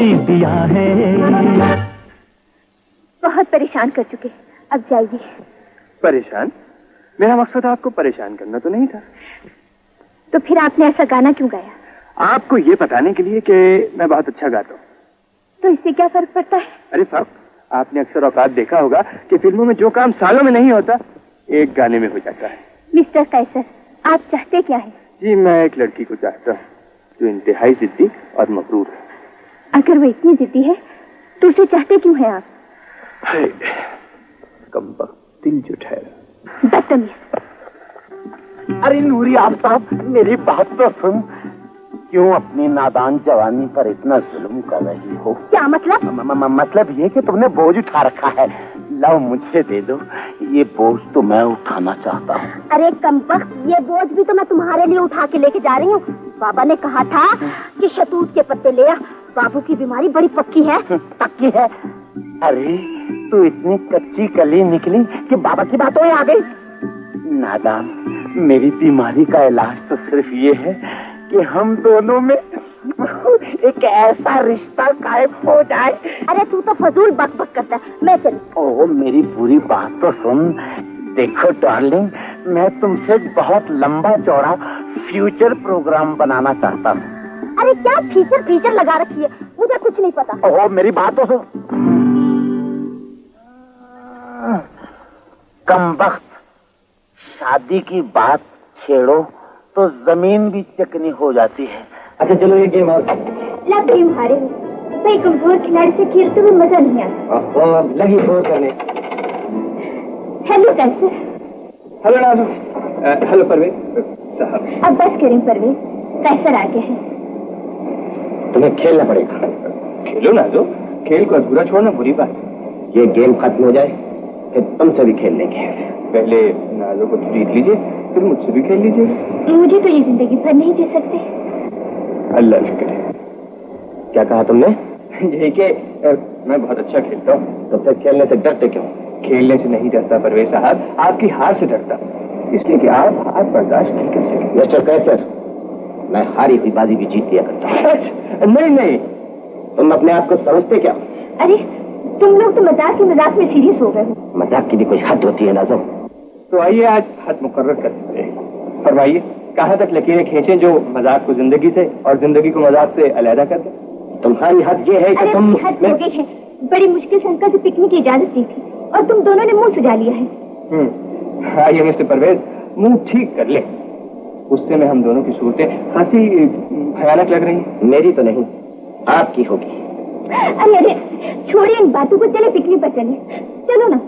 दिया है। बहुत परेशान कर चुके, अब जाइए। परेशान? मेरा मकसद आपको परेशान करना तो नहीं था। तो फिर आपने ऐसा गाना क्यों गाया? आपको ये बताने के लिए कि मैं बहुत अच्छा गाता हूँ। तो इससे क्या फर्क पड़ता है? अरे साहब, आपने अक्सर औकात देखा होगा कि फिल्मों में जो काम सालों में नहीं होता, एक गाने में हो जाता है। मिस्टर कैसर, आप चाहते क्या है? जी, मैं एक लड़की को चाहता हूँ जो इंतहाई जिद्दी और मकरूर है। अगर वो इतनी जिद्दी है तो उसे चाहते क्यों हैं आप? कमबख्त, दिल जो ठहरा। बदतमीज। अरे नूरी आफ्ताब, मेरी बात तो सुन। क्यों अपनी नादान जवानी पर इतना जुल्म कर रही हो? क्या मतलब? मतलब ये कि तुमने बोझ उठा रखा है। लाओ मुझे दे दो, ये बोझ तो मैं उठाना चाहता हूँ। अरे कमबख्त, ये बोझ भी तो मैं तुम्हारे लिए उठा के लेके जा रही हूँ। बाबा ने कहा था कि शतूत के पत्ते ले आ, बाबू की बीमारी बड़ी पक्की है। पक्की है? अरे तू इतनी कच्ची कली निकली कि बाबा की बातों में आ गई। नादान, मेरी बीमारी का इलाज तो सिर्फ ये है कि हम दोनों में एक ऐसा रिश्ता कायम हो जाए। अरे तू तो फजूल बक बक करता है, मैं चल। ओह, मेरी पूरी बात तो सुन। देखो डार्लिंग, मैं तुमसे बहुत लंबा चौड़ा फ्यूचर प्रोग्राम बनाना चाहता हूँ। अरे क्या फीचर लगा रखी है, मुझे कुछ नहीं पता। ओह, मेरी बात तो सुन। कमबख्त, शादी की बात छेड़ो तो जमीन भी चिकनी हो जाती है। अच्छा चलो, ये गेम और गेम हारे हो भाई। कमजोर खिलाड़ी से खेलते हुए मजा नहीं आता। लगी फोन करने। हेलो कैसर। हेलो नाजो। हेलो परवेज साहब। अब बस करें परवेज, कैसर आ गया है। तुम्हें खेलना पड़ेगा। खेलो नाजो, खेल को अधूरा छोड़ना बुरी बात। ये गेम खत्म हो जाए फिर तुमसे भी खेल लेंगे। पहले नाजो को जीत लीजिए, फिर मुझसे भी खेल लीजिए। मुझे तो ये जिंदगी भर नहीं जी सकते। अल्लाह न करे। क्या कहा तुमने? यही कि मैं बहुत अच्छा खेलता हूँ। तो फिर खेलने से डरते क्यों? खेलने से नहीं डरता परवेज साहब, आपकी हार से डरता, इसलिए कि आप हार बर्दाश्त नहीं कर सकते। मिस्टर कैसर, मैं हारी हुई बाजी भी जीत लिया करता हूँ। नहीं, तुम अपने आप को समझते क्या? अरे तुम लोग तो मजाक में सीरियस हो गए हो। मजाक की भी कोई हद होती है नाज़ो। तो आइए आज हद मुकर्रर करते हैं। फरमाइए, कहाँ तक लकीरें खींचें जो मजाक को जिंदगी से और जिंदगी को मजाक से अलहदा कर दे? तुम्हारी हद ये है कि तुम हद हो गई है। बड़ी मुश्किल से अंकल से पिकनिक की इजाजत दी थी और तुम दोनों ने मुंह सुझा लिया है। आइए मिस्टर परवेज, मुंह ठीक कर ले। उससे में हम दोनों की सूरतें हंसी भयानक लग रही हैं। मेरी तो नहीं, आपकी होगी। अरे छोड़िए इन बातों को, चले पिकनिक पर चले। चलो ना।